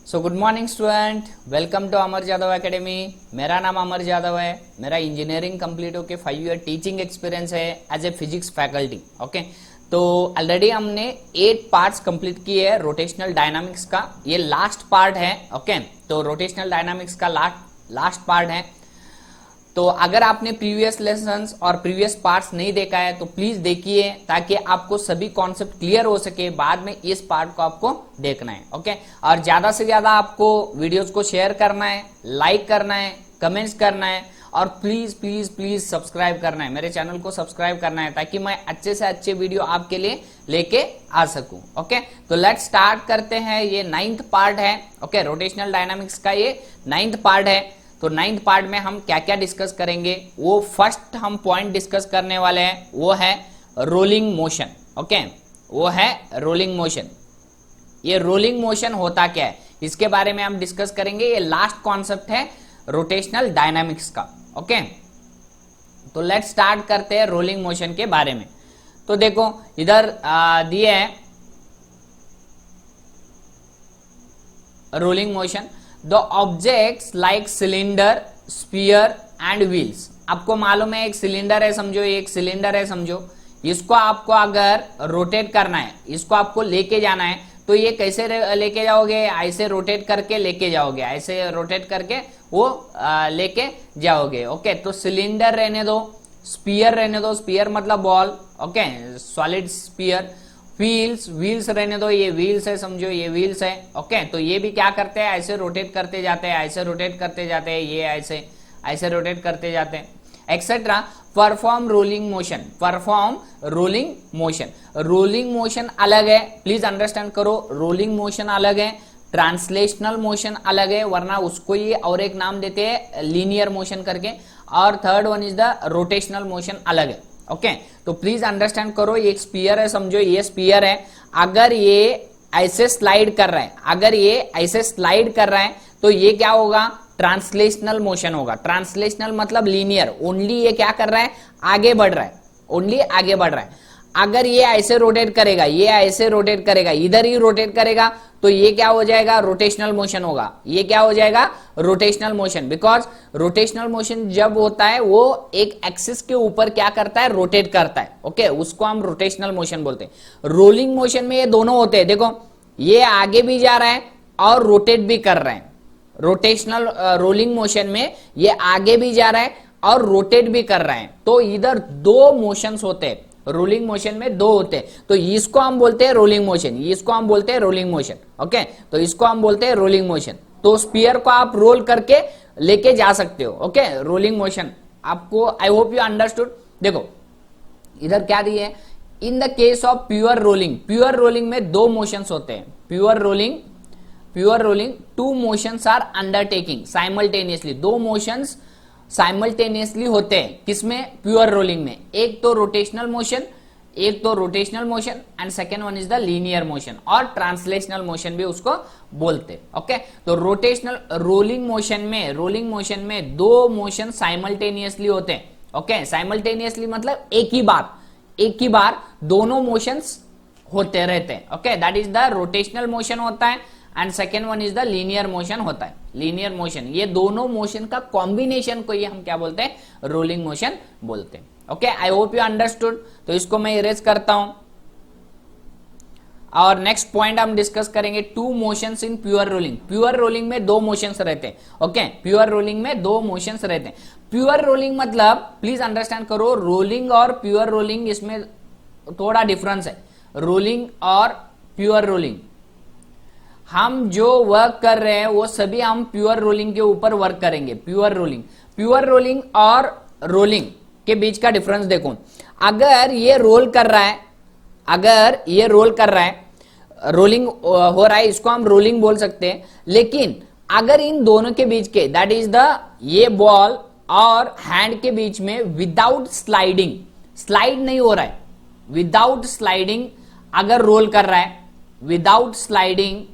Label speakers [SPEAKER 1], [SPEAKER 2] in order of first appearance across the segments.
[SPEAKER 1] So good morning student, welcome to Amar Jadav academy. मेरा नाम अमर जादव है। मेरा इंजीनियरिंग कंप्लीट होके 5 ईयर टीचिंग एक्सपीरियंस है as a physics faculty. Okay, तो ऑलरेडी हमने 8 पार्ट्स कंप्लीट किए हैं रोटेशनल डायनामिक्स का। ये लास्ट पार्ट है। ओके, तो रोटेशनल डायनामिक्स का लास्ट पार्ट है। तो अगर आपने प्रीवियस लेसन्स और प्रीवियस पार्ट्स नहीं देखा है तो प्लीज देखिए, ताकि आपको सभी कॉन्सेप्ट क्लियर हो सके। बाद में इस पार्ट को आपको देखना है। ओके, और ज्यादा से ज्यादा आपको वीडियोस को शेयर करना है, लाइक करना है, कमेंट्स करना है और प्लीज प्लीज प्लीज सब्सक्राइब करना है। मेरे चैनल को सब्सक्राइब करना है ताकि मैं अच्छे से अच्छे वीडियो आपके लिए लेके आ सकूं। ओके, तो लेट्स स्टार्ट करते हैं। ये 9th पार्ट है। ओके, रोटेशनल डायनामिक्स का ये 9th पार्ट है। तो 9th पार्ट में हम क्या क्या डिस्कस करेंगे, वो फर्स्ट हम पॉइंट डिस्कस करने वाले हैं, वो है रोलिंग मोशन। ओके, वो है रोलिंग मोशन। ये रोलिंग मोशन होता क्या है, इसके बारे में हम डिस्कस करेंगे। ये लास्ट कॉन्सेप्ट है रोटेशनल डायनामिक्स का। ओके, तो लेट्स स्टार्ट करते हैं रोलिंग मोशन के बारे में। तो देखो इधर दिए है rolling motion. The objects like cylinder, sphere and wheels. आपको मालूम है एक सिलेंडर है समझो, एक सिलेंडर है समझो। इसको आपको अगर रोटेट करना है, इसको आपको लेके जाना है, तो ये कैसे लेके जाओगे? ऐसे रोटेट करके लेके जाओगे, ऐसे रोटेट करके वो लेके जाओगे। ओके, तो सिलेंडर रहने दो, स्पीयर रहने दो, स्पीयर मतलब ball. Okay, solid sphere. Wheels रहने दो, ये व्हील्स है समझो, ये व्हील्स है। ओके, तो ये भी क्या करते हैं, ऐसे रोटेट करते जाते हैं, ऐसे रोटेट करते जाते हैं, ये ऐसे रोटेट करते जाते हैं, etcetera. Perform rolling motion, perform rolling motion. Rolling motion अलग है, प्लीज अंडरस्टैंड करो। रोलिंग मोशन अलग है, ट्रांसलेशनल मोशन अलग है, वरना उसको ये और एक नाम देते हैं लीनियर मोशन करके। और third one is the rotational motion अलग है। ओके, तो प्लीज अंडरस्टैंड करो। ये एक स्पीयर है समझो, ये स्पीयर है। अगर ये ऐसे स्लाइड कर रहा है, अगर ये ऐसे स्लाइड कर रहा है, तो ये क्या होगा? ट्रांसलेशनल मोशन होगा। ट्रांसलेशनल मतलब लीनियर, ओनली ये क्या कर रहा है? आगे बढ़ रहा है, ओनली आगे बढ़ रहा है। अगर ये ऐसे रोटेट करेगा, ये ऐसे रोटेट करेगा, इधर ही रोटेट करेगा, तो ये क्या हो जाएगा? रोटेशनल मोशन होगा। ये क्या हो जाएगा? Rotational motion. Because rotational motion जब होता है वो एक एक्सिस के ऊपर क्या करता है? रोटेट करता है। ओके, उसको हम रोटेशनल मोशन बोलते हैं। रोलिंग मोशन में ये दोनों होते हैं। देखो, ये आगे भी जा रहा है और रोटेट भी कर रहे हैं। रोटेशनल रोलिंग मोशन में ये आगे भी जा रहा है और रोटेट भी कर रहे हैं। तो इधर दो मोशंस होते हैं। रोलिंग मोशन में दो होते हैं, तो इसको हम बोलते हैं रोलिंग मोशन, इसको हम बोलते हैं रोलिंग मोशन। ओके, तो इसको हम बोलते हैं रोलिंग मोशन। तो स्पीयर को आप रोल करके लेके जा सकते हो। ओके, रोलिंग मोशन आपको, आई होप यू अंडरस्टूड। देखो इधर क्या दिए है, in the case of pure rolling. Pure rolling में दो मोशंस होते हैं। Pure rolling 2 motions are undertaking simultaneously. 2 motions simultaneously होते हैं। किसमें? प्योर रोलिंग में। एक तो rotational motion and second one is the linear motion, और ट्रांसलेशनल मोशन भी उसको बोलते हैं। ओके, तो रोटेशनल रोलिंग मोशन में 2 मोशन साइमल्टेनियसली होते हैं। ओके, साइमल्टेनियसली मतलब एक ही बार दोनों मोशंस होते रहते हैं। Okay, that is the rotational motion होता है and second one is the linear motion होता है। लीनियर मोशन, ये दोनों मोशन का कॉम्बिनेशन को ये हम क्या बोलते हैं? रोलिंग मोशन बोलते हैं। Okay, I hope you understood. तो इसको मैं इरेज करता हूं और नेक्स्ट पॉइंट हम डिस्कस करेंगे 2 motions in pure rolling. Pure rolling में 2 मोशंस रहते हैं। ओके, प्योर रोलिंग में 2 मोशंस रहते हैं। प्योर रोलिंग मतलब प्लीज अंडरस्टैंड करो, रोलिंग और प्योर रोलिंग इसमें थोड़ा डिफरेंस है। रोलिंग और प्योर रोलिंग, हम जो वर्क कर रहे हैं वो सभी हम प्योर रोलिंग के ऊपर वर्क करेंगे। प्योर रोलिंग और रोलिंग के बीच का डिफरेंस देखो। अगर ये रोल कर रहा है, रोलिंग हो रहा है, इसको हम रोलिंग बोल सकते हैं। लेकिन अगर इन दोनों के बीच के, दैट इज द ये बॉल और हैंड के बीच में विदाउट स्लाइड नहीं हो रहा है, विदाउट स्लाइडिंग अगर रोल कर रहा है, विदाउट स्लाइडिंग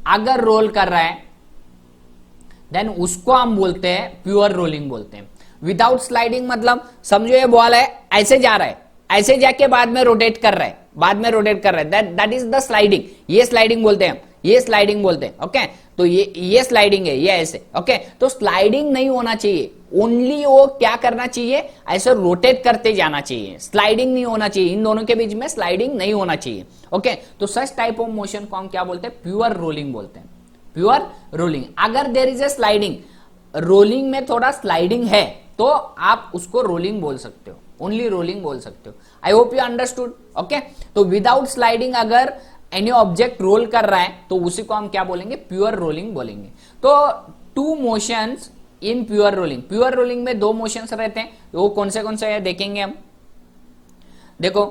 [SPEAKER 1] अगर रोल कर रहा है, देन उसको हम बोलते हैं प्योर रोलिंग बोलते हैं। विदाउट स्लाइडिंग मतलब समझो ये बॉल है, ऐसे जा रहा है, ऐसे जाके बाद में रोटेट कर रहा है, बाद में रोटेट कर रहा है, दैट इज द स्लाइडिंग। ये स्लाइडिंग बोलते हैं, ये स्लाइडिंग बोलते हैं। ओके, तो ये स्लाइडिंग है, ये ऐसे। ओके, तो स्लाइडिंग नहीं होना चाहिए, ओनली वो क्या करना चाहिए, ऐसे रोटेट करते जाना चाहिए, स्लाइडिंग नहीं होना चाहिए, इन दोनों के बीच में स्लाइडिंग नहीं होना चाहिए। ओके, तो सच टाइप ऑफ मोशन को हम क्या बोलते हैं, प्योर रोलिंग बोलते हैं, प्योर रोलिंग। अगर there is a sliding, rolling में थोड़ा स्लाइडिंग है तो आप उसको रोलिंग बोल सकते हो, ओनली रोलिंग बोल सकते हो। आई होप यू अंडरस्टूड। ओके, तो विदाउट स्लाइडिंग अगर एनी ऑब्जेक्ट रोल कर रहा है तो उसी को हम क्या बोलेंगे, प्योर रोलिंग बोलेंगे। तो two motions in pure rolling, pure rolling में दो मोशंस रहते हैं, वो कौन से है देखेंगे हम। देखो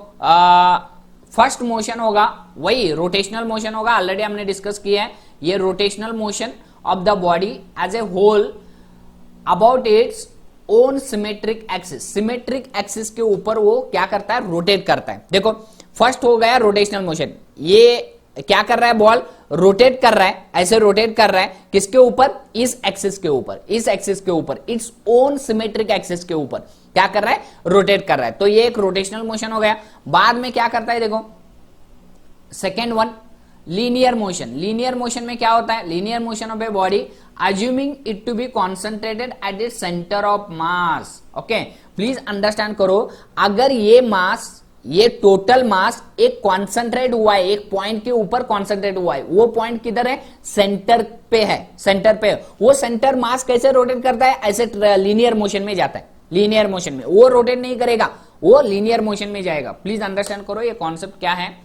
[SPEAKER 1] फर्स्ट मोशन होगा वही रोटेशनल मोशन होगा, ऑलरेडी हमने डिस्कस किया है। ये rotational motion of the body as a whole about its own symmetric axis, symmetric axis के ऊपर वो क्या करता है, रोटेट करता है। देखो फर्स्ट हो गया रोटेशनल मोशन, ये क्या कर रहा है, बॉल रोटेट कर रहा है, ऐसे रोटेट कर रहा है, किसके ऊपर, इस एक्सिस के ऊपर, इस एक्सिस के ऊपर, इट्स ओन सिमेट्रिक एक्सिस के ऊपर क्या कर रहा है, रोटेट कर रहा है। तो ये एक रोटेशनल मोशन हो गया। बाद में क्या करता है, देखो second one linear motion. Linear motion में क्या होता है, linear motion of a body assuming it to be concentrated at its center of mass। Okay, please understand करो, अगर ये मास, ये टोटल मास एक कॉन्सेंट्रेट हुआ है, एक पॉइंट के ऊपर कॉन्सेंट्रेट हुआ है, वो पॉइंट किधर है, सेंटर पे है, सेंटर पे है। वो सेंटर मास कैसे रोटेट करता है, ऐसे लीनियर मोशन में जाता है, लीनियर मोशन में वो रोटेट नहीं करेगा, वो लीनियर मोशन में जाएगा। प्लीज अंडरस्टैंड करो ये कॉन्सेप्ट क्या है।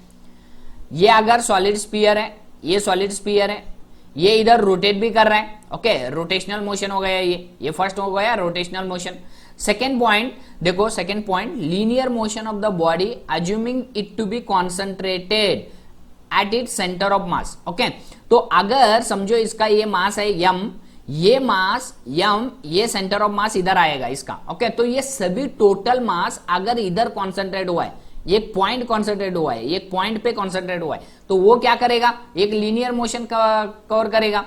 [SPEAKER 1] ये अगर सॉलिड स्फीयर है, ये सॉलिड स्फीयर है, ये इधर रोटेट भी कर रहा है। ओके, रोटेशनल मोशन हो गया ये फर्स्ट हो गया रोटेशनल मोशन। सेकेंड पॉइंट देखो, second point linear motion of the body assuming it to be concentrated at it centre of mass. Okay, तो अगर समझो इसका ये मास है यम, ये मास यम, ये सेंटर ऑफ मास इधर आएगा इसका। ओके, तो ये सभी टोटल मास अगर इधर कॉन्सेंट्रेट हुआ है, एक पॉइंट कॉन्सेंट्रेट हुआ है, एक पॉइंट पे कॉन्सेंट्रेट हुआ है, तो वो क्या करेगा, एक लीनियर मोशन कवर करेगा,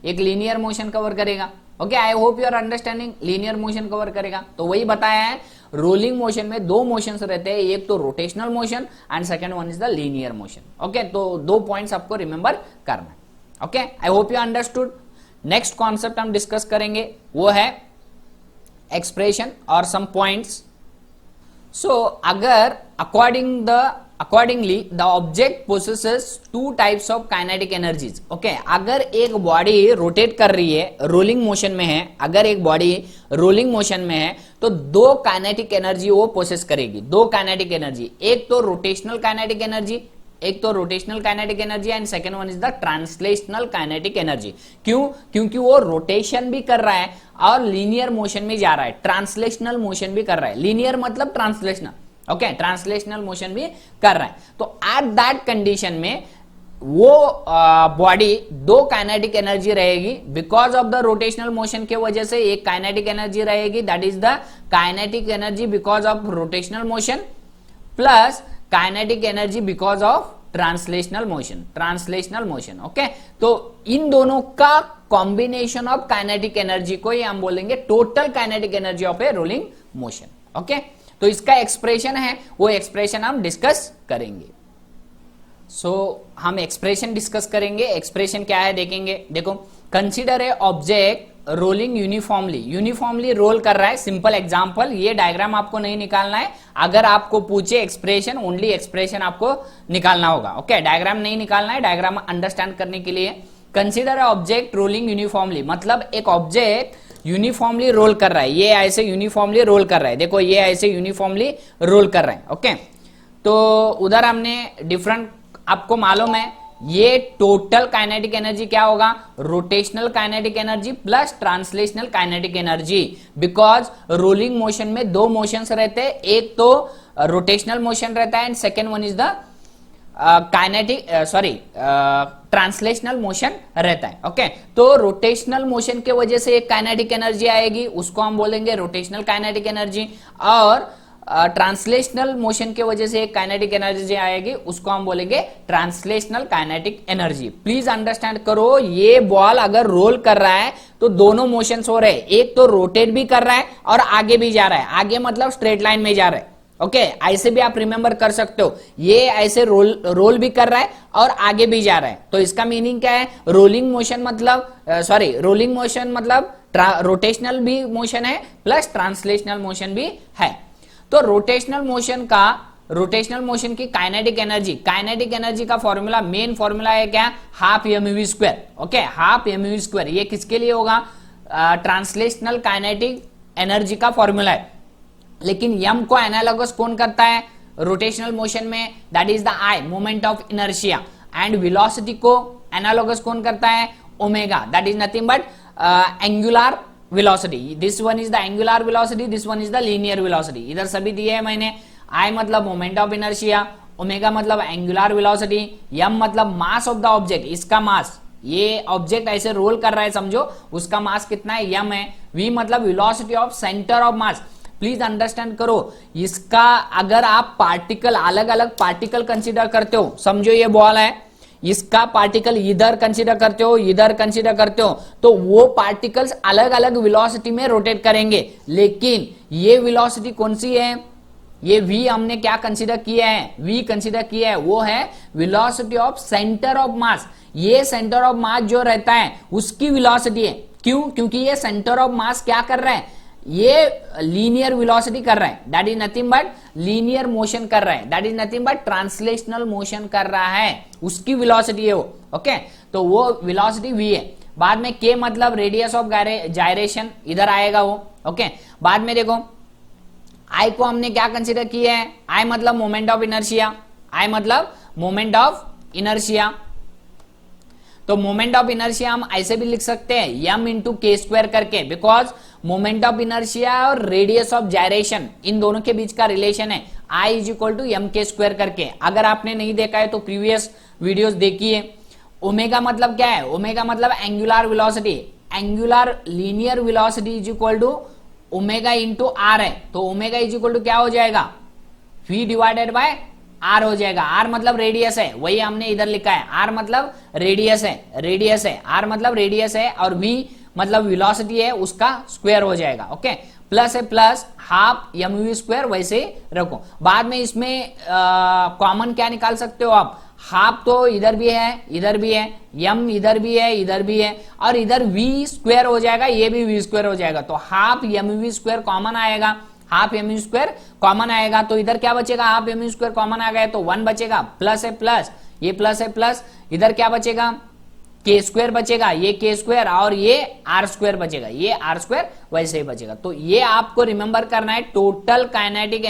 [SPEAKER 1] एक लीनियर मोशन कवर करेगा। Okay, I hope you are understanding, linear motion cover करेगा। तो वही बताया है, रोलिंग मोशन में दो मोशंस रहते हैं, एक तो rotational motion and second one is the linear motion. Okay, तो दो पॉइंट्स आपको रिमेंबर करना है। Okay, I hope you understood. Next concept हम डिस्कस करेंगे वो है एक्सप्रेशन और सम पॉइंट्स। So, अगर accordingly the object possesses two types of kinetic energies। Okay, अगर एक बॉडी रोटेट कर रही है, रोलिंग मोशन में है, अगर एक बॉडी रोलिंग मोशन में है तो दो काइनेटिक एनर्जी वो पोसेस करेगी, दो काइनेटिक एनर्जी, एक तो रोटेशनल काइनेटिक एनर्जी, एक तो rotational kinetic energy and second one is the translational kinetic energy. क्यों, क्योंकि वो रोटेशन भी कर रहा है और लीनियर मोशन में जा रहा है, ट्रांसलेशनल मोशन भी कर रहा है, लीनियर मतलब ट्रांसलेशनल। ओके, ट्रांसलेशनल मोशन भी कर रहा है। तो एट दैट कंडीशन में वो बॉडी दो काइनेटिक एनर्जी रहेगी, because of the rotational motion के वजह से एक काइनेटिक एनर्जी रहेगी, that is the kinetic energy because of rotational motion plus kinetic energy because of translational motion, translational motion. Okay, तो इन दोनों का कॉम्बिनेशन ऑफ काइनेटिक एनर्जी को ये हम बोलेंगे total kinetic energy of A rolling motion. Okay, तो इसका expression है, वो एक्सप्रेशन हम डिस्कस करेंगे। हम एक्सप्रेशन डिस्कस करेंगे। एक्सप्रेशन क्या है देखेंगे। देखो, consider a object rolling uniformly roll कर रहा है। सिंपल एग्जांपल, ये डायग्राम आपको नहीं निकालना है, अगर आपको पूछे एक्सप्रेशन, ओनली एक्सप्रेशन आपको निकालना होगा। ओके, डायग्राम नहीं निकालना है, डायग्राम अंडरस्टैंड करने के लिए। Consider a object rolling uniformly, मतलब एक ऑब्जेक्ट यूनिफॉर्मली रोल कर रहा है, ये ऐसे यूनिफॉर्मली रोल कर रहा है, देखो ये ऐसे यूनिफॉर्मली रोल कर रहा है। ओके, तो उधर हमने डिफरेंट, आपको मालूम है ये टोटल काइनेटिक एनर्जी क्या होगा, rotational kinetic energy plus translational kinetic energy, because rolling motion में दो मोशंस रहते हैं, एक तो रोटेशनल मोशन रहता है and second one is the translational motion रहता है। ओके, तो रोटेशनल मोशन के वजह से एक काइनेटिक एनर्जी आएगी, उसको हम बोलेंगे रोटेशनल काइनेटिक एनर्जी, और ट्रांसलेशनल मोशन के वजह से एक काइनेटिक एनर्जी आएगी, उसको हम बोलेंगे translational kinetic energy. Please understand करो, ये बॉल अगर रोल कर रहा है तो दोनों मोशंस हो रहे हैं, एक तो रोटेट भी कर रहा है और आगे भी जा रहा है, आगे मतलब स्ट्रेट लाइन में जा रहा है, ओके ऐसे भी आप रिमेंबर कर सकते हो, ये ऐसे रोल भी कर रहा है और आगे भी जा रहा है, तो इसका मीनिंग क्या है, रोलिंग मोशन मतलब रोलिंग मोशन मतलब रोटेशनल भी मोशन है प्लस ट्रांसलेशनल मोशन भी है। तो रोटेशनल मोशन की काइनेटिक एनर्जी का फॉर्मूला, मेन फॉर्मूला है क्या, half mv square. Okay half mv square, ये किसके लिए होगा, ट्रांसलेशनल काइनेटिक एनर्जी का फॉर्मूला है। लेकिन यम को एनालॉगस कौन करता है रोटेशनल मोशन में, that is the I, moment of inertia. And velocity को एनालॉगस कौन करता है, omega, that is nothing but angular velocity. This one is the angular velocity, this one is the linear velocity. इधर सभी दिए है मैंने, आई मतलब मोमेंट ऑफ इनर्शिया, ओमेगा मतलब एंगुलर वेलोसिटी, एम मतलब मास ऑफ द ऑब्जेक्ट, इसका मास, ये ऑब्जेक्ट ऐसे रोल कर रहा है समझो, उसका मास कितना है, एम है। वी मतलब velocity of centre of mass. Please understand करो, इसका अगर आप पार्टिकल, अलग अलग पार्टिकल कंसीडर करते हो, समझो ये बॉल है, इसका पार्टिकल इधर कंसीडर करते हो, इधर कंसीडर करते हो, तो वो पार्टिकल्स अलग अलग वेलोसिटी में रोटेट करेंगे। लेकिन ये वेलोसिटी कौन सी है, ये v हमने क्या कंसीडर किया है, v कंसीडर किया है, वो है वेलोसिटी ऑफ सेंटर ऑफ मास। ये सेंटर ऑफ मास जो रहता है उसकी वेलोसिटी है। क्यों, क्योंकि ये सेंटर ऑफ मास क्या कर रहा है, ये लीनियर वेलोसिटी कर रहा है, that is nothing but linear motion कर रहा है, that is nothing but translational motion कर रहा है, उसकी वेलोसिटी है वो। ओके तो वो वेलोसिटी v है। बाद में k मतलब रेडियस ऑफ जायरेशन, इधर आएगा वो। ओके बाद में देखो I को हमने क्या कंसीडर किया है, I मतलब मोमेंट ऑफ इनर्शिया, I मतलब मोमेंट ऑफ इनर्शिया। तो मोमेंट ऑफ इनर्शिया हम ऐसे भी लिख सकते हैं m इंटू के स्क्वायर करके, बिकॉज मोमेंट ऑफ इनर्शिया और रेडियस ऑफ जायरेशन इन दोनों के बीच का रिलेशन है I is equal to M K square करके। अगर आपने नहीं देखा है तो प्रीवियस वीडियोस देखिए। ओमेगा मतलब क्या है, ओमेगा मतलब angular velocity, angular linear velocity is equal to omega into R है, तो ओमेगा इज इक्वल टू क्या हो जाएगा, v डिवाइडेड बाय आर हो जाएगा। आर मतलब रेडियस है, वही हमने इधर लिखा है, आर मतलब रेडियस है, आर मतलब रेडियस है, और v मतलब वेलोसिटी है, उसका स्क्वायर हो जाएगा। ओके प्लस है प्लस हाफ mv स्क्वायर, वैसे रखो। बाद में इसमें कॉमन क्या निकाल सकते हो आप, हाफ तो इधर भी है, इधर भी है, m इधर भी है, इधर भी है, और इधर v स्क्वायर हो जाएगा, ये भी v स्क्वायर हो जाएगा, तो हाफ mv स्क्वायर कॉमन आएगा, हाफ mv स्क्वायर कॉमन आएगा, तो इधर क्या बचेगा, हाफ mv स्क्वायर कॉमन आ गया तो 1 बचेगा, प्लस है प्लस, ये प्लस है प्लस, इधर क्या बचेगा, के स्क्वायर बचेगा, ये के स्क्वायर, और ये आर स्क्वायर बचेगा, ये आर स्क्वायर वैसे ही बचेगा। तो ये आपको रिमेंबर करना है, total kinetic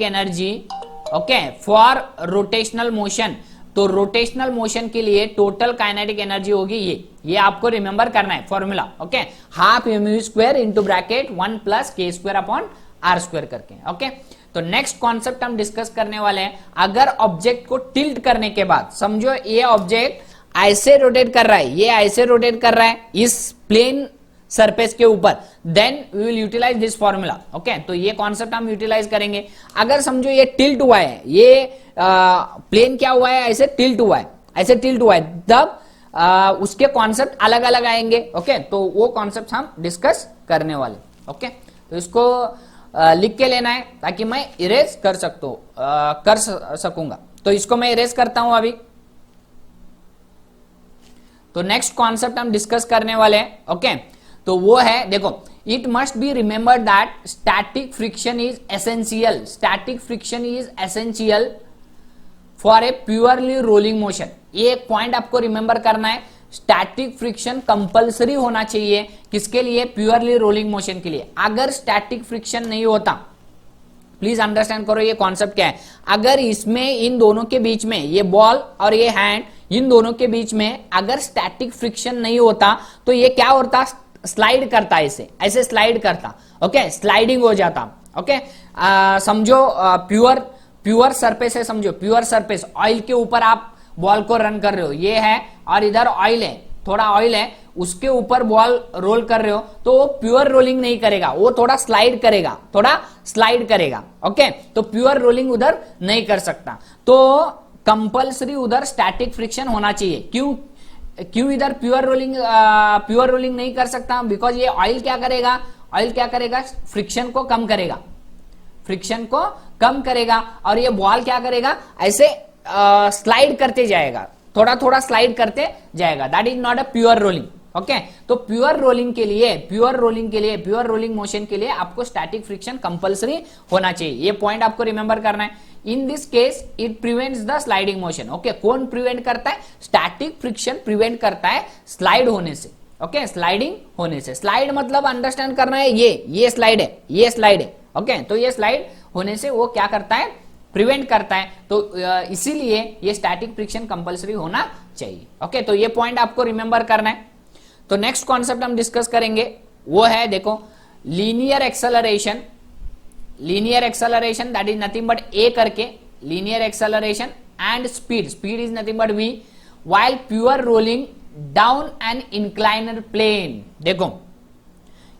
[SPEAKER 1] energy okay for rotational motion. तो रोटेशनल मोशन के लिए टोटल काइनेटिक एनर्जी होगी ये आपको रिमेंबर करना है formula. Okay half mv square into bracket 1 plus के स्क्वायर अपॉन आर स्क्वायर करके। ओके तो नेक्स्ट कॉन्सेप्ट हम डिस्कस करने वाले हैं, अगर ऑब्जेक्ट को टिल्ट करने के बाद, समझो ये ऑब्जेक्ट ऐसे रोटेट कर रहा है, ये ऐसे रोटेट कर रहा है इस प्लेन सरफेस के ऊपर, then we will utilise this formula. Okay तो ये कॉन्सेप्ट हम यूटिलाइज करेंगे। अगर समझो ये टिल्ट हुआ है, ये प्लेन क्या हुआ है, ऐसे टिल्ट हुआ है, ऐसे टिल्ट हुआ है, तब उसके कॉन्सेप्ट अलग अलग आएंगे। ओके तो वो कॉन्सेप्ट हम डिस्कस करने वाले। ओके तो इसको लिख के लेना है ताकि मैं इरेज कर सकूंगा। तो इसको मैं इरेज करता हूं अभी। तो नेक्स्ट कॉन्सेप्ट हम डिस्कस करने वाले हैं। ओके तो वो है, देखो, it must be remembered that static friction is essential, static friction is essential for a purely rolling motion. ये एक पॉइंट आपको रिमेंबर करना है, स्टैटिक फ्रिक्शन कंपलसरी होना चाहिए किसके लिए, प्योरली रोलिंग मोशन के लिए। अगर स्टैटिक फ्रिक्शन नहीं होता, प्लीज अंडरस्टैंड करो ये कॉन्सेप्ट क्या है, अगर इसमें इन दोनों के बीच में, ये बॉल और ये हैंड, इन दोनों के बीच में अगर स्टैटिक फ्रिक्शन नहीं होता तो ये क्या होता, स्लाइड करता, ऐसे स्लाइड करता। ओके स्लाइडिंग हो जाता। ओके समझो प्योर सरफेस है, समझो प्योर सरफेस, ऑयल के ऊपर आप बॉल को रन कर रहे हो, ये है और इधर ऑयल है, थोड़ा ऑयल है, उसके ऊपर बॉल रोल कर रहे हो, तो वो प्योर रोलिंग नहीं करेगा, वो थोड़ा स्लाइड करेगा। ओके तो प्योर रोलिंग उधर नहीं कर सकता, तो कंपलसरी उधर स्टैटिक फ्रिक्शन होना चाहिए। क्यों इधर प्योर रोलिंग नहीं कर सकता, बिकॉज ये ऑयल क्या करेगा, ऑयल क्या करेगा, फ्रिक्शन को कम करेगा, फ्रिक्शन को कम करेगा, और ये बॉल क्या करेगा, ऐसे स्लाइड करते जाएगा, थोड़ा थोड़ा स्लाइड करते जाएगा। That is not a pure rolling. Okay, तो प्योर रोलिंग के लिए, प्योर रोलिंग मोशन के लिए आपको स्टैटिक फ्रिक्शन कंपलसरी होना चाहिए। ये पॉइंट आपको रिमेंबर करना है। In this case it prevents the sliding motion. Okay, कौन प्रिवेंट करता है, स्टैटिक फ्रिक्शन प्रिवेंट करता है स्लाइड होने से। ओके, स्लाइडिंग होने से, स्लाइड मतलब अंडरस्टैंड करना है, ये स्लाइड है, ये स्लाइड है। ओके, तो ये स्लाइड होने से वो क्या करता है, प्रिवेंट करता है। तो इसीलिए ये स्टैटिक फ्रिक्शन कंपलसरी होना चाहिए। ओके, तो ये पॉइंट आपको रिमेंबर करना है। तो नेक्स्ट कॉन्सेप्ट हम डिस्कस करेंगे वो है, देखो, linear acceleration. Linear acceleration that is nothing but a करके, linear acceleration and speed is nothing but v, while pure rolling down an inclined plane. देखो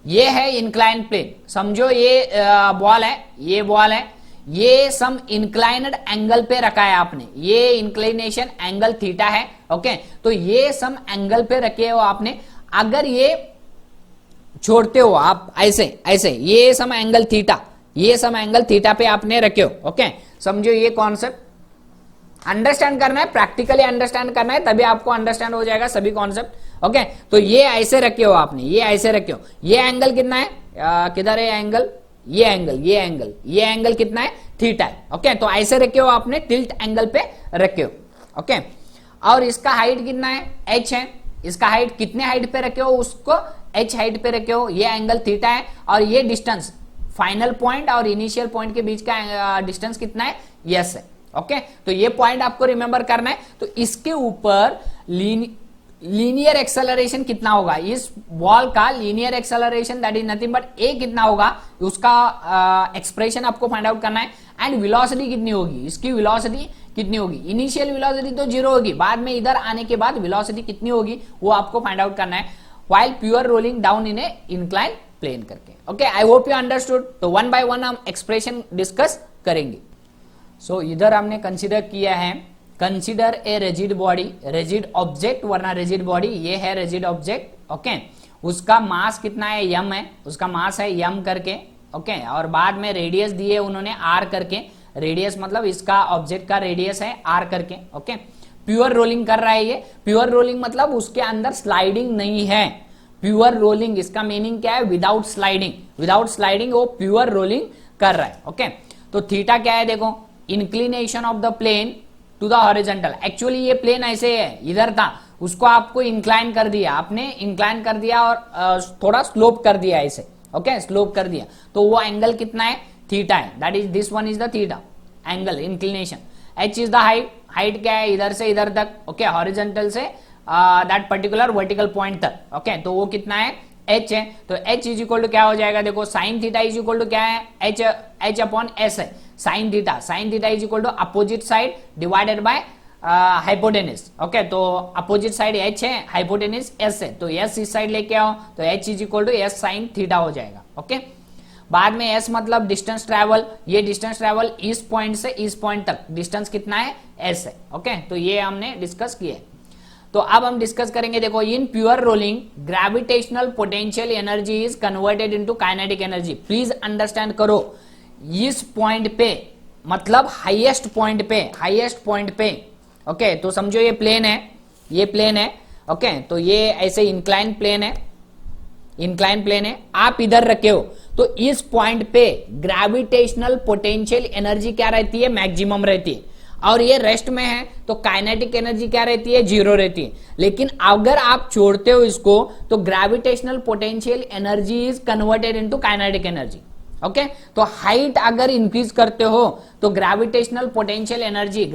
[SPEAKER 1] ये है इंक्लाइंड प्लेन, समझो ये बॉल है, ये बॉल है, ये सम इंक्लाइनड एंगल पे रखा है आपने, ये इंक्लिनेशन एंगल थीटा है। ओके, तो ये सम एंगल पे रखे हो आपने। अगर ये छोड़ते हो आप ऐसे ऐसे, ये सम एंगल थीटा, ये सम एंगल थीटा पे आपने रखे हो। ओके, समझो ये कॉन्सेप्ट अंडरस्टैंड करना है, प्रैक्टिकली अंडरस्टैंड करना है, तभी आपको अंडरस्टैंड हो जाएगा सभी कॉन्सेप्ट। ओके, तो ये ऐसे रखे हो आपने, ये ऐसे रखे हो, ये एंगल कितना है, किधर है एंगल, ये एंगल, ये एंगल, ये एंगल कितना है, थीटा है। ओके, तो ऐसे रखे हो आपने, टिल्ट एंगल पे रखे हो। ओके, और इसका हाइट कितना है, h है, इसका हाइट कितने हाइट पे रखे हो, उसको h हाइट पे रखे हो, ये एंगल थीटा है, और ये डिस्टेंस फाइनल पॉइंट और इनिशियल पॉइंट के बीच का डिस्टेंस कितना है, यस है। ओके, तो ये पॉइंट आपको रिमेंबर करना है। तो इसके ऊपर लीनियर एक्सेलरेशन कितना होगा, इस बॉल का linear acceleration that is nothing but a कितना होगा, उसका एक्सप्रेशन आपको फाइंड आउट करना है। एंड वेलोसिटी कितनी होगी, इसकी वेलोसिटी कितनी होगी, इनिशियल वेलोसिटी तो 0 होगी, बाद में इधर आने के बाद वेलोसिटी कितनी होगी वो आपको फाइंड आउट करना है, while pure rolling down in a incline plane करके। Okay, I hope you understood. तो वन बाय वन हम एक्सप्रेशन डिस्कस करेंगे। सो इधर हमने कंसिडर किया है, consider a rigid body, rigid object वरना रिजिड बॉडी, ये है रिजिड ऑब्जेक्ट। ओके, उसका मास कितना है, यम है, उसका मास है यम करके। ओके, और बाद में रेडियस दिए उन्होंने आर करके, रेडियस मतलब इसका ऑब्जेक्ट का रेडियस है आर करके। ओके, प्योर रोलिंग कर रहा है ये, प्योर रोलिंग मतलब उसके अंदर स्लाइडिंग नहीं है, प्योर रोलिंग इसका मीनिंग क्या है, विदाउट स्लाइडिंग, विदाउट स्लाइडिंग वो प्योर रोलिंग कर रहा है। ओके, तो थीटा क्या है, देखो, inclination of the plane to the horizontal. Actually ये प्लेन ऐसे है, इधर था, उसको आपको इंक्लाइन कर दिया, आपने इंक्लाइन कर दिया और थोड़ा स्लोप कर दिया ऐसे। ओके, स्लोप कर दिया, तो वो एंगल कितना है, थीटा है, that is this one is the theta angle inclination. H is the height, height क्या है, इधर से इधर तक। Okay, horizontal say that particular vertical point तक। ओके, तो वो कितना है, h है। तो h इज इक्वल टू क्या हो जाएगा, देखो, sine theta is equal to क्या है, h अपॉन s है, sine theta is equal to opposite side divided by hypotenuse. Okay, तो अपोजिट साइड h है, हाइपोटेनिस s है, तो s इस साइड लेके आओ, तो h is equal to s sine theta हो जाएगा। ओके, बाद में s मतलब डिस्टेंस ट्रेवल, ये डिस्टेंस ट्रेवल इस पॉइंट से इस पॉइंट तक डिस्टेंस कितना है, s है। ओके, तो ये हमने डिस्कस किया है। तो अब हम डिस्कस करेंगे, देखो, इन pure rolling gravitational potential energy is converted into kinetic energy. Please understand करो, इस पॉइंट पे मतलब हाईएस्ट पॉइंट पे। ओके, तो समझो ये प्लेन है, ये प्लेन है। ओके, तो ये ऐसे इंक्लाइन प्लेन है, इंक्लाइन प्लेन है, आप इधर रखे हो, तो इस पॉइंट पे ग्रेविटेशनल पोटेंशियल एनर्जी क्या रहती है, मैक्सिमम रहती है, और ये रेस्ट में है तो काइनेटिक एनर्जी क्या रहती है, 0 रहती है। लेकिन अगर आप छोड़ते हो इसको तो gravitational potential energy is converted into kinetic energy. Okay, तो हाइट अगर इंक्रीज करते हो तो ग्रेविटेशनल पोटेंशियल एनर्जी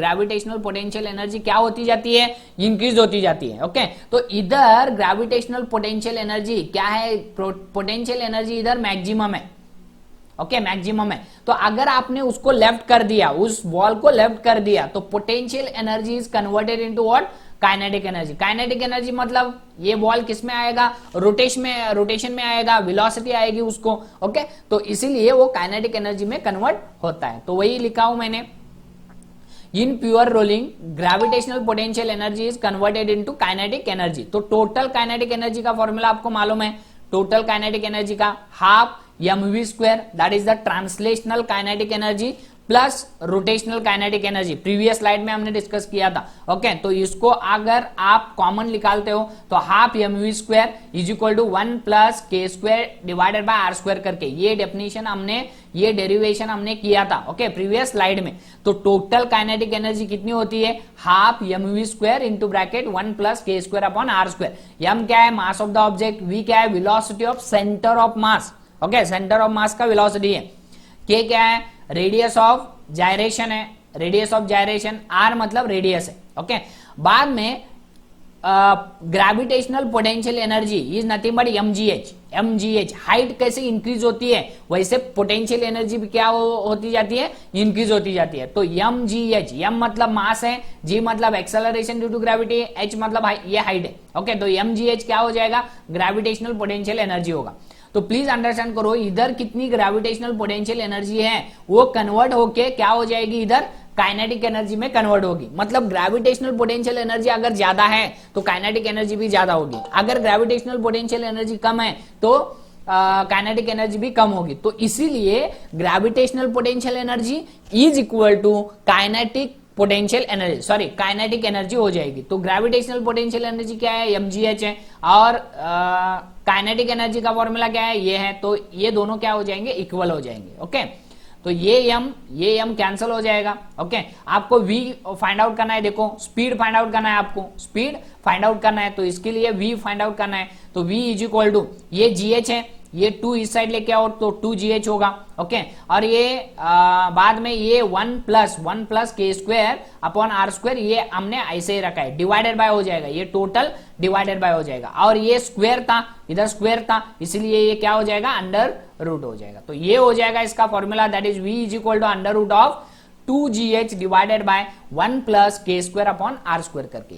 [SPEAKER 1] क्या होती जाती है, इंक्रीज होती जाती है। ओके, तो इधर ग्रेविटेशनल पोटेंशियल एनर्जी क्या है, पोटेंशियल एनर्जी इधर मैक्सिमम है। ओके, मैक्सिमम है, तो अगर आपने उसको लेफ्ट कर दिया, उस बॉल को लेफ्ट कर दिया, तो potential energy is converted into what, kinetic energy. Kinetic energy मतलब ये बॉल किस में आएगा, रोटेशन में आएगा, वेलोसिटी आएगी उसको। ओके, तो इसीलिए वो काइनेटिक एनर्जी में कन्वर्ट होता है। तो वही लिखा हूं मैंने, इन pure rolling gravitational potential energy is converted into kinetic energy. तो टोटल काइनेटिक एनर्जी का फॉर्मूला आपको मालूम है, टोटल काइनेटिक एनर्जी का half mv square, that is the translational kinetic energy plus rotational kinetic energy, previous slide में हमने discuss किया था। ओके, तो इसको अगर आप कॉमन निकालते हो तो half mv square is equal to 1 plus के square divided by r square करके ये डेफिनेशन हमने, ये डेरिवेशन हमने किया था ओके प्रीवियस स्लाइड में। तो टोटल काइनेटिक एनर्जी कितनी होती है, half mv square into bracket 1 plus के square upon are square. m क्या है, mass of the object, v क्या है, velocity of centre of mass, okay centre of mass का वेलोसिटी है, k क्या है, रेडियस ऑफ जायरेशन है, रेडियस ऑफ जायरेशन, r मतलब रेडियस है ओके। बाद में gravitational potential energy is nothing but mgh। Height कैसे इंक्रीज होती है वैसे पोटेंशियल एनर्जी भी क्या होती जाती है, इंक्रीज होती जाती है। तो mgh, m मतलब मास है, g मतलब acceleration due to gravity, h मतलब ये हाइट है ओके। तो mgh क्या हो जाएगा, ग्रेविटेशनल पोटेंशियल एनर्जी होगा। तो प्लीज अंडरस्टैंड करो, इधर कितनी ग्रेविटेशनल पोटेंशियल एनर्जी है वो कन्वर्ट होके क्या हो जाएगी, इधर काइनेटिक एनर्जी में कन्वर्ट होगी। मतलब ग्रेविटेशनल पोटेंशियल एनर्जी अगर ज्यादा है तो काइनेटिक एनर्जी भी ज्यादा होगी, अगर ग्रेविटेशनल पोटेंशियल एनर्जी कम है तो काइनेटिक एनर्जी भी कम होगी। तो इसीलिए gravitational potential energy is equal to kinetic potential energy, sorry kinetic energy हो जाएगी। तो ग्रेविटेशनल पोटेंशियल एनर्जी क्या है, mgh है, और काइनेटिक एनर्जी का फॉर्मूला क्या है, ये है। तो ये दोनों क्या हो जाएंगे, इक्वल हो जाएंगे ओके। तो ये m कैंसिल हो जाएगा ओके। आपको v फाइंड आउट करना है, देखो स्पीड फाइंड आउट करना है, आपको स्पीड फाइंड आउट करना है, तो इसके लिए v फाइंड आउट करना है। तो v इज इक्वल टू, ये gh है, ये 2 इस साइड लेके आओ तो 2gh होगा ओके। और ये बाद में ये 1 प्लस के स्क्वायर अपॉन आर स्क्वायर, ये हमने ऐसे ही रखा है, डिवाइडेड बाय हो जाएगा, ये टोटल डिवाइडेड बाय हो जाएगा। और ये स्क्वायर था, इधर स्क्वायर था, इसलिए ये क्या हो जाएगा, अंडर रूट हो जाएगा। तो ये हो जाएगा इसका formula, that is v is equal to under root of 2gh divided by 1 plus के स्क्वायर अपॉन आर स्क्वायर करके।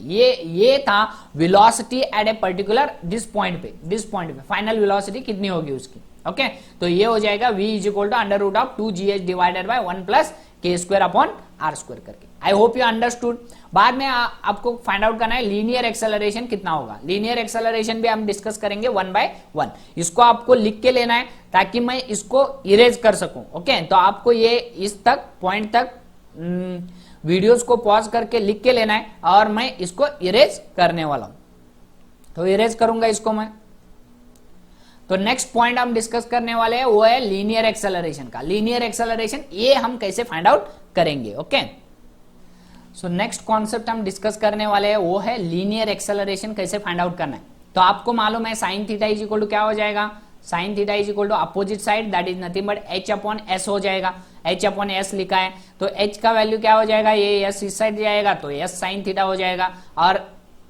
[SPEAKER 1] ये था velocity at a particular this point पे फाइनल वेलोसिटी कितनी होगी उसकी ओके। तो ये हो जाएगा v is equal to under root of 2gh divided by 1 plus के स्क्वायर अपॉन आर स्क्वायर करके। I hope you understood. बाद में आपको फाइंड आउट करना है लीनियर एक्सेलरेशन कितना होगा। लीनियर एक्सेलरेशन भी हम डिस्कस करेंगे 1 बाय 1। इसको आपको लिख के लेना है ताकि मैं इसको इरेज कर सकूं ओके। तो आपको ये इस तक पॉइंट तक वीडियोस को पॉज करके लिख के लेना है और मैं इसको इरेज करने वाला हूं। तो इरेज करूंगा इसको मैं। तो नेक्स्ट पॉइंट हम डिस्कस करने वाले हैं वो है लीनियर एक्सेलरेशन का। लीनियर एक्सेलरेशन ये हम कैसे फाइंड आउट करेंगे ओके। सो नेक्स्ट कॉन्सेप्ट हम डिस्कस करने वाले हैं वो है लीनियर एक्सेलरेशन कैसे फाइंड आउट करना है। तो आपको मालूम है sine theta is equal to क्या हो जाएगा, sine theta is equal to opposite side that is nothing but h upon s हो जाएगा। h अपॉन s लिखा है तो h का वैल्यू क्या हो जाएगा, ये s इस साइड जाएगा तो s साइन थीटा हो जाएगा। और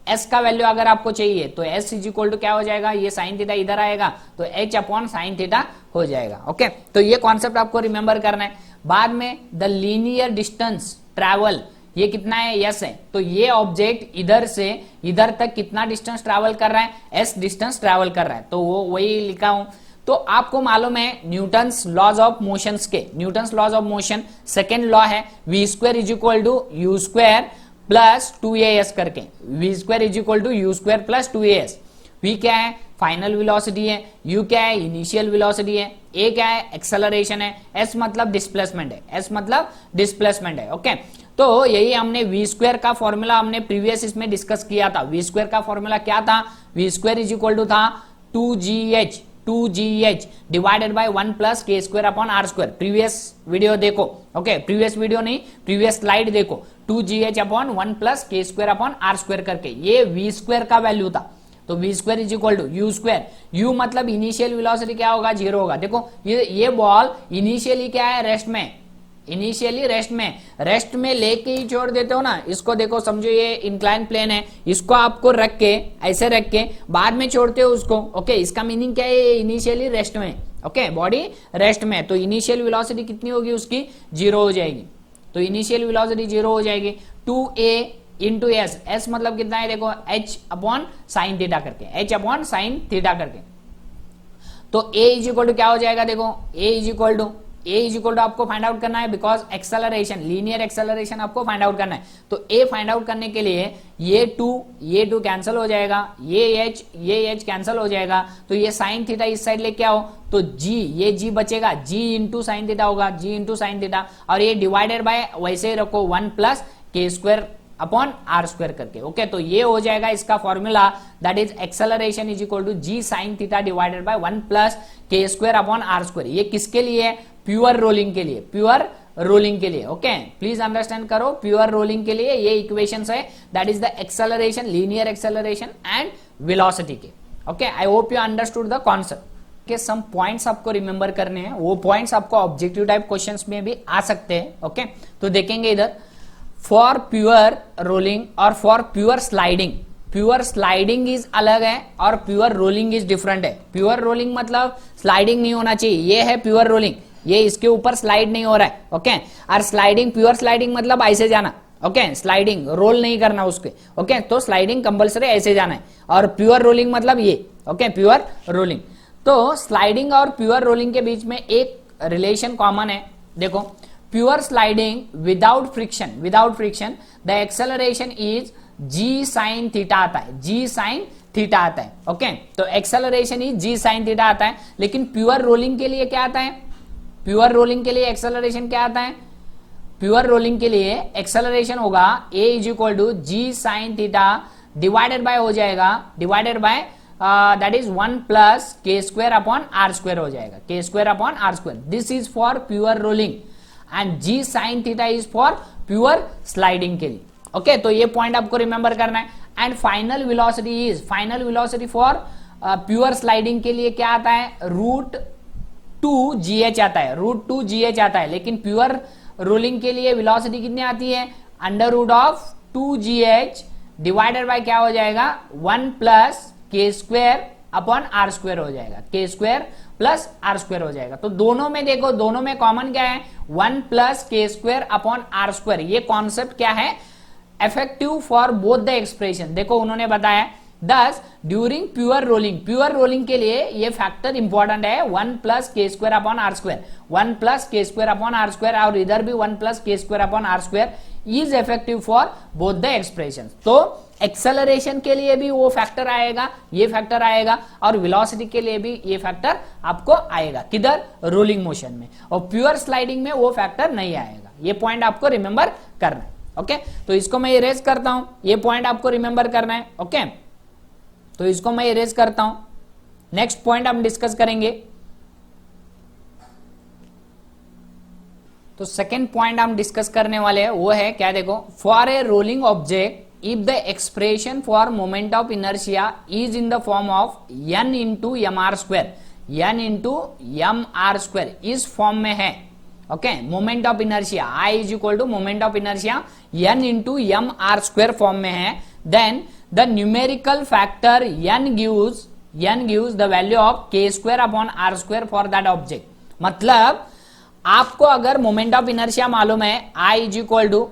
[SPEAKER 1] s का वैल्यू अगर आपको चाहिए तो s इज इक्वल टू क्या हो जाएगा, ये साइन थीटा इधर आएगा तो h अपॉन साइन थीटा हो जाएगा ओके। तो ये कॉन्सेप्ट आपको रिमेंबर करना है। बाद में द लीनियर डिस्टेंस ट्रैवल, ये कितना है, s है। तो ये ऑब्जेक्ट इधर से इधर तक कितना डिस्टेंस ट्रैवल कर रहा है, s डिस्टेंस ट्रैवल कर रहा है। तो वो वही लिखा हूं। तो आपको मालूम है न्यूटन्स लॉज ऑफ मोशन के, Newton's laws of motion second law है v square is equal to u square plus 2as करके। v square is equal to u square plus 2as। v क्या है, फाइनल वेलोसिटी है, u क्या है, initial velocity है, a क्या है, एक्सेलरेशन है, s मतलब डिस्प्लेसमेंट है, s मतलब डिस्प्लेसमेंट है ओके। तो यही हमने v स्क्वायर का फॉर्मूला हमने प्रीवियस इसमें डिस्कस किया था। v स्क्वायर का फॉर्मूला क्या था, v square is equal to था 2gh डिवाइडेड बाय 1 प्लस के square upon are square. Previous video देखो ओके, प्रीवियस वीडियो नहीं प्रीवियस स्लाइड देखो, 2gh अपॉन 1 प्लस के स्क्वायर अपॉन आर स्क्वायर करके ये v स्क्वायर का वैल्यू था। तो v square is equal to u square, u मतलब इनिशियल वेलोसिटी क्या होगा, 0 होगा। देखो ये बॉल इनिशियली क्या है, रेस्ट में, इनिशियली रेस्ट में लेके ही छोड़ देते हो ना इसको। देखो समझो ये इंक्लाइन प्लेन है, इसको आपको रख के ऐसे रख के बाद में छोड़ते हो उसको ओके। इसका मीनिंग क्या है, इनिशियली रेस्ट में ओके, बॉडी रेस्ट में। तो इनिशियल वेलोसिटी कितनी होगी उसकी, 0 हो जाएगी। तो इनिशियल वेलोसिटी 0 हो जाएगी। 2a इंटू एस, एस मतलब कितना है देखो, h अपॉन साइन थीटा करके, h अपॉन साइन थीटा करके। तो a इज इक्वल टू क्या हो जाएगा, देखो a is equal to A is equal to आपको फाइंड आउट करना है बिकॉज एक्सेलरेशन, लीनियर एक्सेलरेशन आपको फाइंड आउट करना है। तो ए फाइंड आउट करने के लिए ये टू कैंसिल हो जाएगा, ये एच कैंसिल हो जाएगा, तो ये साइन थीटा इस साइड लेके आओ तो ये जी बचेगा, जी इंटू साइन थीटा होगा, जी इंटू साइन थीटा, और ये डिवाइडेड बाय वैसे ही रखो 1 प्लस के स्क्वायर अपॉन आर स्क्वायर करके। ओके, तो ये हो जाएगा इसका formula, that is acceleration is equal to ji sine theta divided by 1 plus के स्क्वायर अपॉन आर स्क्वायर। ये किसके लिए? प्योर रोलिंग के लिए, प्योर रोलिंग के लिए। ओके, प्लीज अंडरस्टैंड करो, प्योर रोलिंग के लिए ये इक्वेशंस है, that is the acceleration, linear acceleration and velocity के। Okay, I hope you understood the concept के। सम पॉइंट्स आपको रिमेंबर करने हैं, वो पॉइंट्स आपको ऑब्जेक्टिव टाइप क्वेश्चंस में भी आ सकते हैं। ओके, तो देखेंगे इधर फॉर प्योर रोलिंग और for pure sliding. Pure sliding is अलग है और प्योर रोलिंग इज डिफरेंट है। प्योर रोलिंग मतलब स्लाइडिंग नहीं होना चाहिए, ये है प्योर रोलिंग, ये इसके ऊपर स्लाइड नहीं हो रहा है। ओके, और स्लाइडिंग, प्योर स्लाइडिंग मतलब ऐसे जाना। ओके, स्लाइडिंग रोल नहीं करना उसके। ओके, तो स्लाइडिंग कंपल्सरी ऐसे जाना है, और प्योर रोलिंग मतलब ये। Okay, pure rolling. तो स्लाइडिंग और प्योर रोलिंग के बीच में एक रिलेशन कॉमन है। देखो, pure sliding without friction the acceleration is G sine theta आता है, जी साइन थीटा आता है। ओके, तो acceleration is G sine theta आता है, लेकिन प्योर रोलिंग के लिए क्या आता है? प्योर रोलिंग के लिए एक्सेलरेशन क्या आता है? प्योर रोलिंग के लिए एक्सेलरेशन होगा a is equal to ji sine theta divided by हो जाएगा, divided by that is 1 plus के स्क्वायर अपॉन आर स्क्वायर हो जाएगा, k square upon are square. This is for pure rolling and g sine theta is for pure sliding के लिए। Okay, तो ये point आपको रिमेंबर करना है। And final velocity for pure sliding के लिए क्या आता है? √2gh आता है, √2gh आता है। लेकिन प्योर रोलिंग के लिए वेलोसिटी कितनी आती है? √2gh डिवाइडेड बाय क्या हो जाएगा? 1 प्लस के स्क्वायर अपॉन आर स्क्वायर हो जाएगा, k square plus are square हो जाएगा। तो दोनों में देखो, दोनों में कॉमन क्या है? 1 प्लस के स्क्वायर अपॉन आर स्क्वायर। ये कॉन्सेप्ट क्या है? Effective for both the expression. देखो, उन्होंने बताया दस ड्यूरिंग प्योर रोलिंग के लिए ये फैक्टर इंपॉर्टेंट है, 1 प्लस के square upon are square, 1 plus के स्क्वायर अपॉन आर स्क्वायर, और इधर भी 1 प्लस के square upon are square is effective for both the expression. तो एक्सेलरेशन के लिए भी वो फैक्टर आएगा, ये फैक्टर आएगा, और वेलोसिटी के लिए भी ये फैक्टर आपको आएगा। किधर? रोलिंग मोशन में। और प्योर स्लाइडिंग में वो फैक्टर नहीं आएगा। ये पॉइंट आपको रिमेंबर करना है। ओके, तो इसको मैं इरेज करता हूं, ये पॉइंट आपको रिमेंबर करना है। ओके, तो इसको मैं इरेज करता हूं। नेक्स्ट पॉइंट हम डिस्कस करेंगे। तो सेकेंड पॉइंट हम डिस्कस करने वाले हैं वो है क्या? देखो, for a rolling object if the expression for moment of inertia is in the form of n into mr square, n into mr square इस फॉर्म में है। Okay, moment of inertia I is equal to moment of inertia n into mr square form में है, then the numerical factor n gives the value of k square upon r square for that object। मतलब आपको अगर moment of inertia मालूम है, I is equal to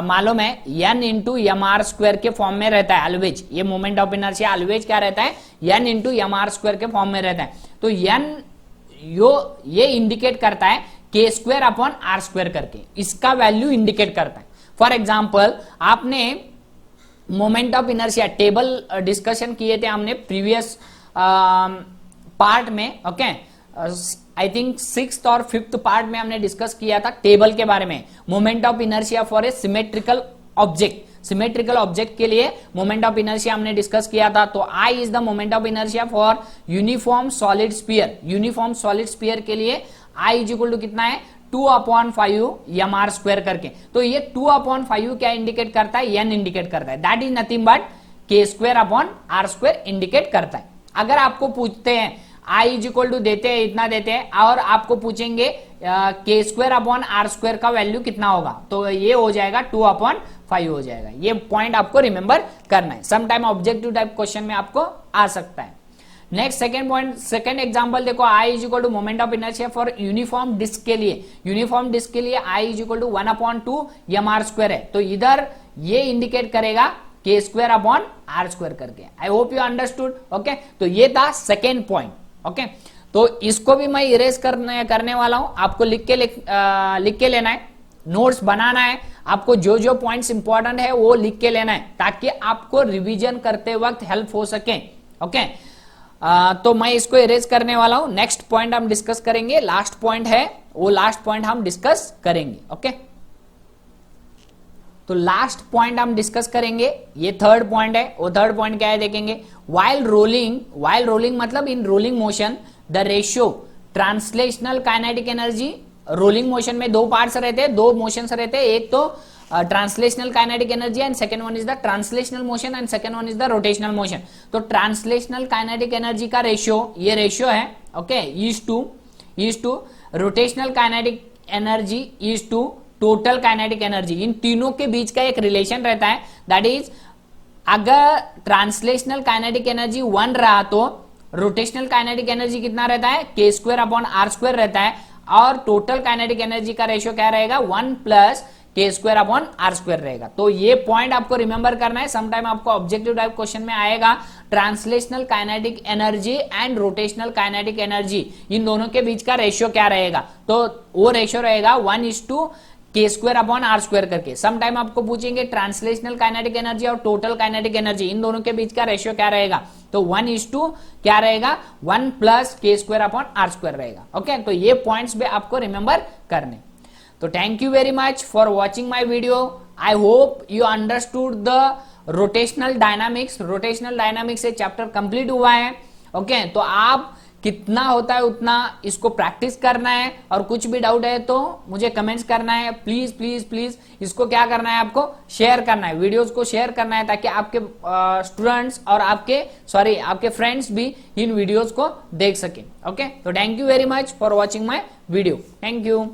[SPEAKER 1] मालूम है n into M R square के फॉर्म में रहता है ऑलवेज। ये मोमेंट ऑफ इनर्शिया ऑलवेज क्या रहता है? n into M R square के फॉर्म में रहता है। तो n ये इंडिकेट करता है k square upon are square करके, इसका वैल्यू इंडिकेट करता है। फॉर एग्जाम्पल, आपने moment of inertia table discussion किए थे हमने प्रीवियस पार्ट में। ओके, आई थिंक 6th और 5th पार्ट में हमने डिस्कस किया था टेबल के बारे में। Moment of inertia for a symmetrical object, symmetrical object के लिए मोमेंट ऑफ इनर्शिया हमने डिस्कस किया था। तो I is the moment of inertia for uniform solid sphere. Uniform solid sphere के लिए आई इज इक्वल टू कितना है? 2/5 एम आर स्क्वायर करके। तो ये 2/5 क्या इंडिकेट करता है? n इंडिकेट करता है, that is nothing but K square upon are square indicate करता है। अगर आपको पूछते हैं I इज इक्वल टू देते हैं, इतना देते हैं, और आपको पूछेंगे के स्क्वायर अपॉन आर स्क्वायर का वैल्यू कितना होगा, तो ये हो जाएगा 2/5 हो जाएगा। ये पॉइंट आपको रिमेंबर करना है, some time objective type question में आपको आ सकता है। Next second point, second example देखो, I is equal to moment of inertia for uniform disc के लिए। यूनिफॉर्म डिस्क के लिए I is equal to 1/2 M R square है। तो इधर ये इंडिकेट करेगा के स्क्वायर अपॉन आर स्क्वायर करके। I hope you understood. Okay, तो ये था सेकेंड पॉइंट। ओके, तो इसको भी मैं इरेज करने वाला हूं, आपको लिख के लेना है, नोट्स बनाना है, आपको जो जो पॉइंट्स इंपॉर्टेंट है वो लिख के लेना है ताकि आपको रिवीजन करते वक्त हेल्प हो सके। ओके, तो मैं इसको इरेज करने वाला हूं। नेक्स्ट पॉइंट हम डिस्कस करेंगे, लास्ट पॉइंट है, वो लास्ट पॉइंट हम डिस्कस करेंगे। ओके, तो लास्ट पॉइंट हम डिस्कस करेंगे, ये थर्ड पॉइंट है। वो थर्ड पॉइंट क्या है देखेंगे, वाइल रोलिंग मतलब in rolling motion the ratio translational kinetic energy. Rolling motion में दो पार्ट्स रहते हैं, दो मोशंस रहते हैं, एक तो translational kinetic energy and second one is the translational motion and second one is the rotational motion. तो ट्रांसलेशनल काइनेटिक एनर्जी का रेशियो, ये रेशियो है, okay, is to rotational kinetic energy is to total kinetic energy. इन तीनों के बीच का एक रिलेशन रहता है, दैट इज अगर ट्रांसलेशनल काइनेटिक एनर्जी 1 रहा तो रोटेशनल काइनेटिक एनर्जी कितना रहता है, k²/r² रहता है, और टोटल काइनेटिक एनर्जी का रेशियो क्या रहेगा, 1 + k²/r² रहेगा। तो ये पॉइंट आपको रिमेंबर करना है, समटाइम आपको ऑब्जेक्टिव टाइप क्वेश्चन में आएगा, translational kinetic energy and rotational kinetic energy, इन दोनों के बीच का रेशियो क्या रहेगा, तो वो रेशियो रहेगा 1 k²/r² करके। सम टाइम आपको पूछेंगे ट्रांसलेशनल काइनेटिक एनर्जी और टोटल काइनेटिक एनर्जी, इन दोनों के बीच का रेशियो क्या रहेगा, तो 1 क्या रहेगा, 1 + k²/r² रहेगा। ओके, तो ये पॉइंट्स भी आपको रिमेंबर करने। तो thank you very much for watching my video. I hope you understood the rotational dynamics. Rotational dynamics से चैप्टर कंप्लीट हुआ है। ओके, तो आप कितना होता है उतना इसको प्रैक्टिस करना है, और कुछ भी डाउट है तो मुझे कमेंट्स करना है। प्लीज प्लीज प्लीज इसको क्या करना है, आपको शेयर करना है, वीडियोस को शेयर करना है, ताकि आपके स्टूडेंट्स और आपके फ्रेंड्स भी इन वीडियोस को देख सकें। ओके, तो thank you very much for watching my video. Thank you.